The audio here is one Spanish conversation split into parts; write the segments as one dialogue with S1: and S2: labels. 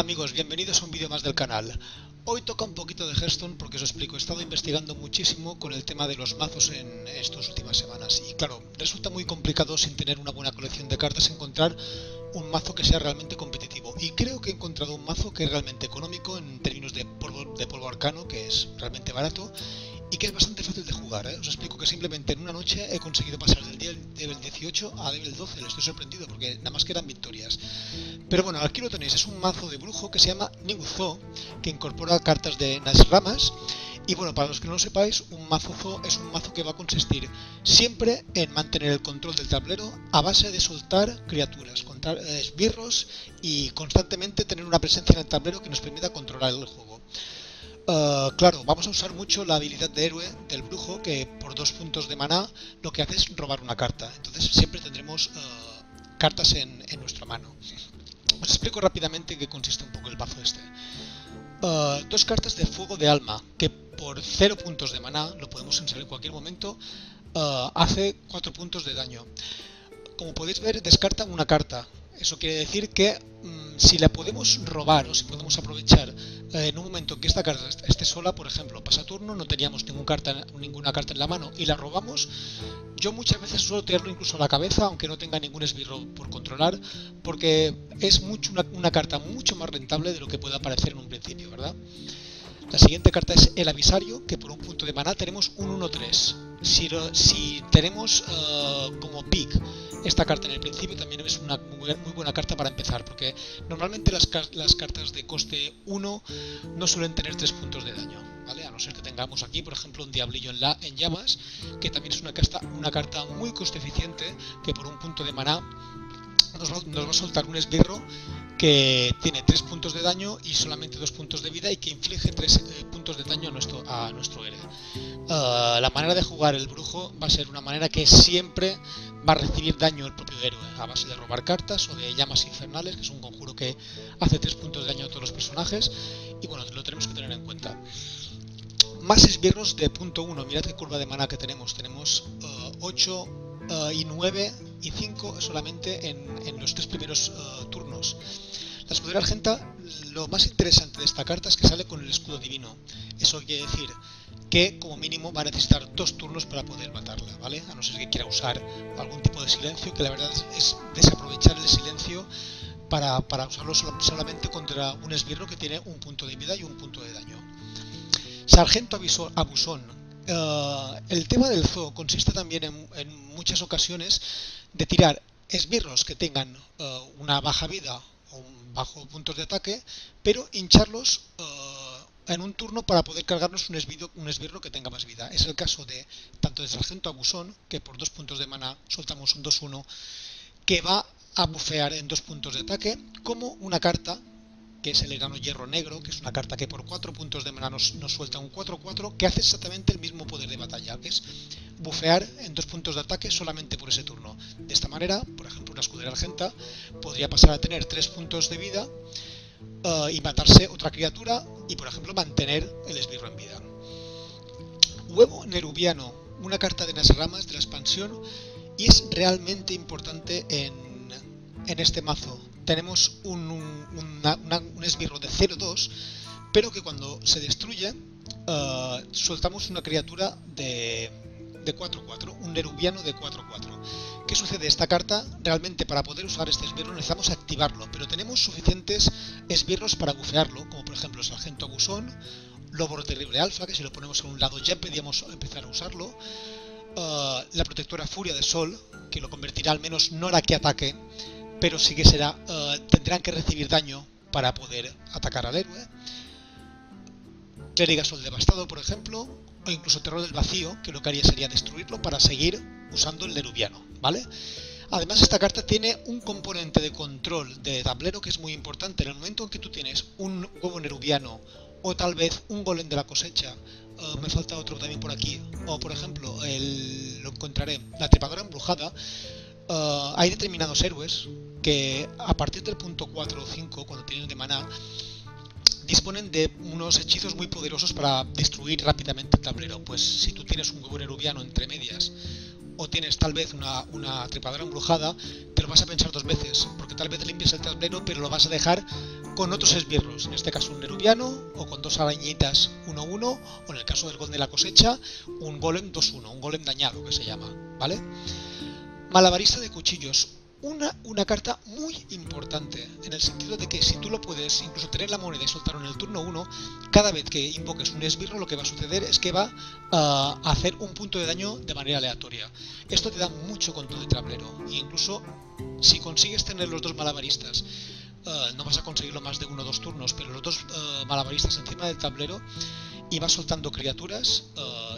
S1: Hola amigos, bienvenidos a un vídeo más del canal. Hoy toca un poquito de Hearthstone porque os explico, he estado investigando muchísimo con el tema de los mazos en estas últimas semanas y claro, resulta muy complicado sin tener una buena colección de cartas encontrar un mazo que sea realmente competitivo y creo que he encontrado un mazo que es realmente económico en términos de polvo arcano, que es realmente barato y que es bastante fácil de jugar, ¿eh? Os explico que simplemente en una noche he conseguido pasar del level 18 a level 12, le estoy sorprendido porque nada más que eran victorias. Pero bueno, aquí lo tenéis, es un mazo de brujo que se llama New Zoo, que incorpora cartas de Naxxramas. Y bueno, para los que no lo sepáis, un mazo Zoo es un mazo que va a consistir siempre en mantener el control del tablero a base de soltar criaturas, contar esbirros y constantemente tener una presencia en el tablero que nos permita controlar el juego. Claro, vamos a usar mucho la habilidad de héroe del brujo, que por 2 puntos de maná lo que hace es robar una carta. Entonces siempre tendremos cartas en nuestra mano. Os explico rápidamente qué consiste un poco el mazo este. Dos cartas de fuego de alma, que por 0 puntos de maná, lo podemos usar en cualquier momento, hace 4 puntos de daño. Como podéis ver, descartan una carta. Eso quiere decir que si la podemos robar o si podemos aprovechar en un momento que esta carta esté sola, por ejemplo, pasa turno, no teníamos ninguna carta en la mano y la robamos, yo muchas veces suelo tirarlo incluso a la cabeza, aunque no tenga ningún esbirro por controlar, porque es una carta mucho más rentable de lo que pueda parecer en un principio, ¿verdad? La siguiente carta es el avisario, que por un punto de maná tenemos un 1-3. Si tenemos como pick esta carta en el principio, también es una muy buena carta para empezar, porque normalmente las cartas de coste 1 no suelen tener 3 puntos de daño, ¿vale? A no ser que tengamos aquí, por ejemplo, un diablillo en llamas, que también es una carta muy coste eficiente, que por un punto de maná nos va a soltar un esbirro que tiene 3 puntos de daño y solamente 2 puntos de vida y que inflige 3 puntos de daño a nuestro héroe. La manera de jugar el brujo va a ser una manera que siempre va a recibir daño el propio héroe, a base de robar cartas o de llamas infernales, que es un conjuro que hace 3 puntos de daño a todos los personajes y bueno, lo tenemos que tener en cuenta. Más esbirros de punto 1, mirad qué curva de maná que tenemos 8 y 9 y 5 solamente en los 3 primeros turnos. La escudera argenta, lo más interesante de esta carta es que sale con el escudo divino. Eso quiere decir que como mínimo va a necesitar 2 turnos para poder matarla, ¿vale? A no ser que quiera usar algún tipo de silencio, que la verdad es desaprovechar el silencio para usarlo solamente contra un esbirro que tiene un punto de vida y un punto de daño. Sargento abusón. El tema del zoo consiste también en muchas ocasiones de tirar esbirros que tengan una baja vida o un bajo puntos de ataque, pero hincharlos en un turno para poder cargarnos un esbirro que tenga más vida. Es el caso de tanto de Sargento Abusón, que por 2 puntos de mana soltamos un 2-1, que va a bufear en 2 puntos de ataque, como una carta que es el Enano Hierro Negro, que es una carta que por 4 puntos de mana nos suelta un 4-4, que hace exactamente el mismo poder de batalla, que es bufear en 2 puntos de ataque solamente por ese turno. De esta manera, por ejemplo, una escudera argenta podría pasar a tener 3 puntos de vida y matarse otra criatura y, por ejemplo, mantener el esbirro en vida. Huevo Nerubiano, una carta de Naxxramas de la expansión, y es realmente importante en este mazo. Tenemos un esbirro de 0-2, pero que cuando se destruye soltamos una criatura de 4-4, un Nerubiano de 4-4. ¿Qué sucede? Esta carta, realmente para poder usar este esbirro necesitamos activarlo, pero tenemos suficientes esbirros para bufearlo, como por ejemplo Sargento Abusón, Lobo Terrible Alfa, que si lo ponemos a un lado ya podríamos empezar a usarlo, la Protectora Furia de Sol, que lo convertirá al menos no hará que ataque, pero sí que tendrán que recibir daño para poder atacar al héroe. Clériga Sol Devastado, por ejemplo, o incluso Terror del Vacío, que lo que haría sería destruirlo para seguir usando el Nerubiano, ¿vale? Además, esta carta tiene un componente de control de tablero que es muy importante. En el momento en que tú tienes un huevo Nerubiano o tal vez un golem de la cosecha, me falta otro también por aquí, o por ejemplo, lo encontraré, la trepadora embrujada, hay determinados héroes que a partir del punto 4 o 5, cuando tienen de maná, disponen de unos hechizos muy poderosos para destruir rápidamente el tablero. Pues si tú tienes un huevo nerubiano entre medias o tienes tal vez una trepadora embrujada, te lo vas a pensar 2 veces, porque tal vez limpies el tablero, pero lo vas a dejar con otros esbirros, en este caso un nerubiano, o con dos arañitas 1-1, o en el caso del golem de la cosecha, un golem 2-1, un golem dañado que se llama, ¿vale? Malabarista de cuchillos, una carta muy importante, en el sentido de que si tú lo puedes incluso tener la moneda y soltarlo en el turno 1, cada vez que invoques un esbirro lo que va a suceder es que va a hacer un punto de daño de manera aleatoria. Esto te da mucho control de tablero, e incluso si consigues tener los dos malabaristas, no vas a conseguirlo más de 1 o 2 turnos, pero los dos malabaristas encima del tablero y vas soltando criaturas,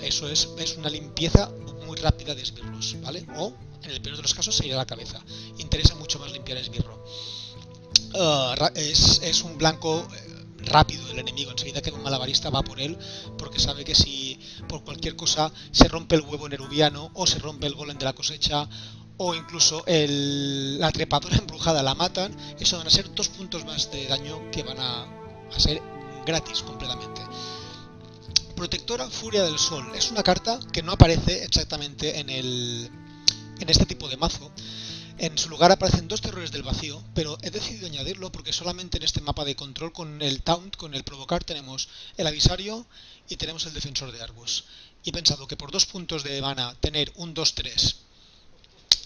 S1: eso es una limpieza muy rápida de esbirros, ¿vale? O, en el peor de los casos, se irá a la cabeza. Interesa mucho más limpiar esbirro. Es un blanco rápido del enemigo, enseguida que un malabarista va por él, porque sabe que si por cualquier cosa se rompe el huevo nerubiano, o se rompe el golem de la cosecha, o incluso la trepadora embrujada la matan, eso van a ser 2 puntos más de daño que van a ser gratis completamente. Protectora Furia del Sol, es una carta que no aparece exactamente en este tipo de mazo. En su lugar aparecen 2 terrores del vacío, pero he decidido añadirlo porque solamente en este mapa de control con el Taunt, con el Provocar, tenemos el Avisario y tenemos el Defensor de Argus. Y he pensado que por 2 puntos de mana tener un 2-3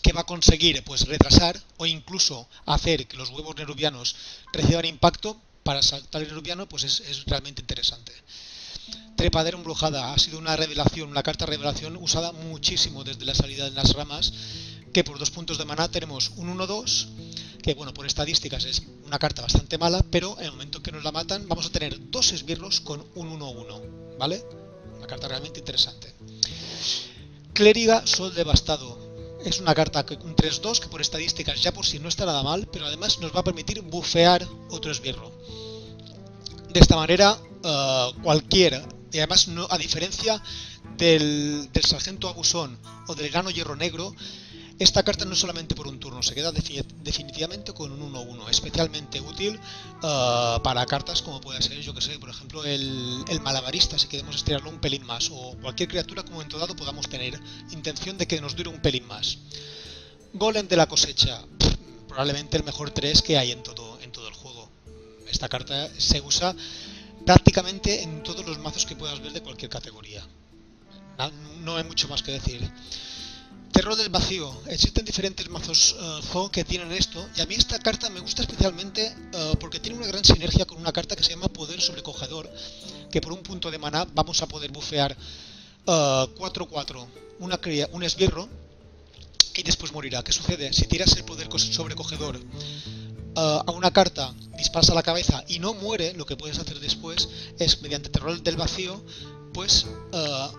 S1: que va a conseguir pues retrasar o incluso hacer que los huevos nerubianos reciban impacto para saltar el nerubiano, pues es realmente interesante. Trepadera Embrujada ha sido una revelación, una carta revelación usada muchísimo desde la salida en las ramas, que por 2 puntos de maná tenemos un 1-2, que bueno, por estadísticas es una carta bastante mala, pero en el momento que nos la matan vamos a tener 2 esbirros con un 1-1, ¿vale? Una carta realmente interesante. Clériga Sol Devastado. Es una carta un 3-2 que por estadísticas ya por sí no está nada mal, pero además nos va a permitir bufear otro esbirro. De esta manera, cualquiera, y además no, a diferencia del Sargento Abusón o del Enano Hierro Negro, esta carta no es solamente por un turno, se queda definitivamente con un 1-1, especialmente útil para cartas como puede ser, yo que sé, por ejemplo el Malabarista, si queremos estirarlo un pelín más, o cualquier criatura que en un momento dado podamos tener intención de que nos dure un pelín más. Golem de la Cosecha, probablemente el mejor 3 que hay en todo el juego. Esta carta se usa prácticamente en todos los mazos que puedas ver de cualquier categoría. No hay mucho más que decir. Terror del Vacío. Existen diferentes mazos Zoo que tienen esto, y a mí esta carta me gusta especialmente porque tiene una gran sinergia con una carta que se llama Poder Sobrecogedor, que por un punto de maná vamos a poder bufear 4-4 un esbirro y después morirá. ¿Qué sucede? Si tiras el Poder Sobrecogedor a una carta, disparas a la cabeza y no muere, lo que puedes hacer después es, mediante Terror del Vacío, pues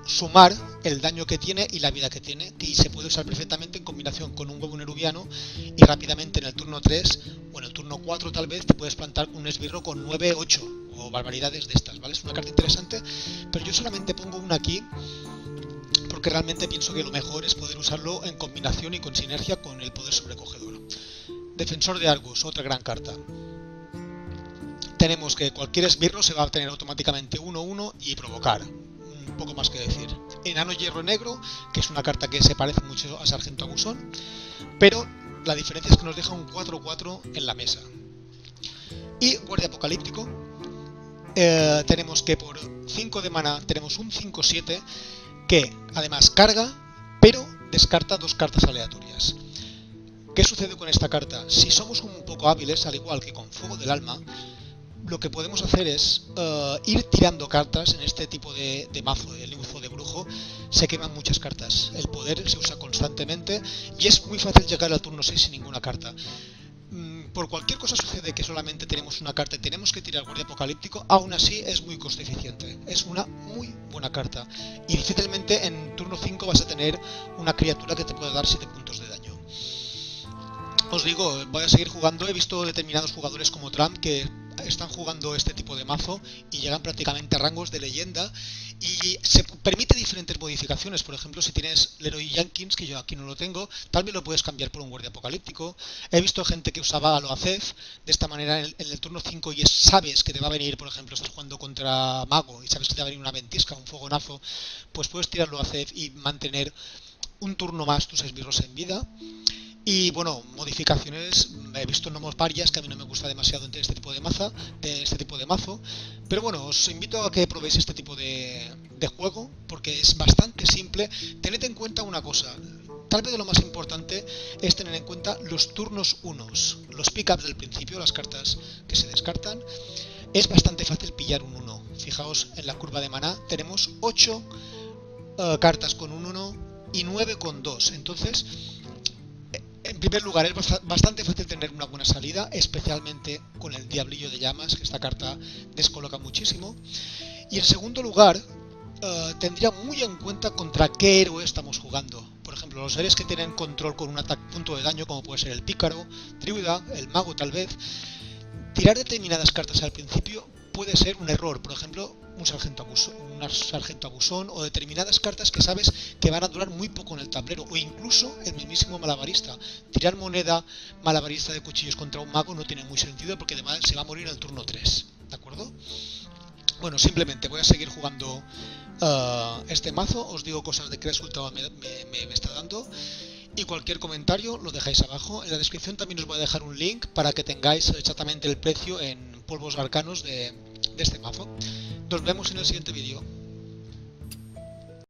S1: sumar el daño que tiene y la vida que tiene, y se puede usar perfectamente en combinación con un huevo nerubiano, y rápidamente en el turno 3 o en el turno 4 tal vez te puedes plantar un esbirro con 9-8 o barbaridades de estas, ¿vale? Es una carta interesante, pero yo solamente pongo una aquí porque realmente pienso que lo mejor es poder usarlo en combinación y con sinergia con el Poder Sobrecogedor. Defensor de Argus, otra gran carta. Tenemos que cualquier esbirro se va a obtener automáticamente 1-1 y provocar. Un poco más que decir. Enano Hierro Negro, que es una carta que se parece mucho a Sargento Abusón, pero la diferencia es que nos deja un 4-4 en la mesa. Y Guardia Apocalíptico, tenemos que por 5 de mana tenemos un 5-7 que además carga, pero descarta 2 cartas aleatorias. ¿Qué sucede con esta carta? Si somos un poco hábiles, al igual que con Fuego del Alma, lo que podemos hacer es ir tirando cartas. En este tipo de mazo de linzo de brujo se queman muchas cartas, el poder se usa constantemente y es muy fácil llegar al turno 6 sin ninguna carta. Por cualquier cosa sucede que solamente tenemos una carta y tenemos que tirar Guardia Apocalíptico, aún así es muy coste eficiente, es una muy buena carta y difícilmente en turno 5 vas a tener una criatura que te pueda dar 7 puntos de daño. Os digo, voy a seguir jugando, he visto determinados jugadores como Trump que están jugando este tipo de mazo y llegan prácticamente a rangos de leyenda, y se permite diferentes modificaciones. Por ejemplo, si tienes Leroy Jenkins, que yo aquí no lo tengo, tal vez lo puedes cambiar por un Guardia Apocalíptico. He visto gente que usaba a Loazef de esta manera en el turno 5 y sabes que te va a venir, por ejemplo, estás jugando contra Mago y sabes que te va a venir una ventisca, un fogonazo, pues puedes tirar Loazef y mantener un turno más tus esbirros en vida. Y bueno, modificaciones, he visto nomos varias que a mí no me gusta demasiado en este tipo de mazo, pero bueno, os invito a que probéis este tipo de juego porque es bastante simple. Tened en cuenta una cosa, tal vez lo más importante es tener en cuenta los turnos unos, los pickups del principio, las cartas que se descartan. Es bastante fácil pillar un 1. Fijaos en la curva de maná, tenemos 8 cartas con un 1 y 9 con 2. Entonces, en primer lugar, es bastante fácil tener una buena salida, especialmente con el Diablillo de Llamas, que esta carta descoloca muchísimo. Y en segundo lugar, tendría muy en cuenta contra qué héroe estamos jugando. Por ejemplo, los héroes que tienen control con un punto de daño, como puede ser el pícaro, druida, el mago tal vez. Tirar determinadas cartas al principio puede ser un error, por ejemplo, un sargento abusón o determinadas cartas que sabes que van a durar muy poco en el tablero, o incluso el mismísimo malabarista. Tirar moneda malabarista de cuchillos contra un mago no tiene muy sentido porque además se va a morir en el turno 3, ¿de acuerdo? Bueno, simplemente voy a seguir jugando este mazo, os digo cosas de qué resultado me está dando. Y cualquier comentario lo dejáis abajo. En la descripción también os voy a dejar un link para que tengáis exactamente el precio en polvos arcanos de este mazo. Nos vemos en el siguiente vídeo.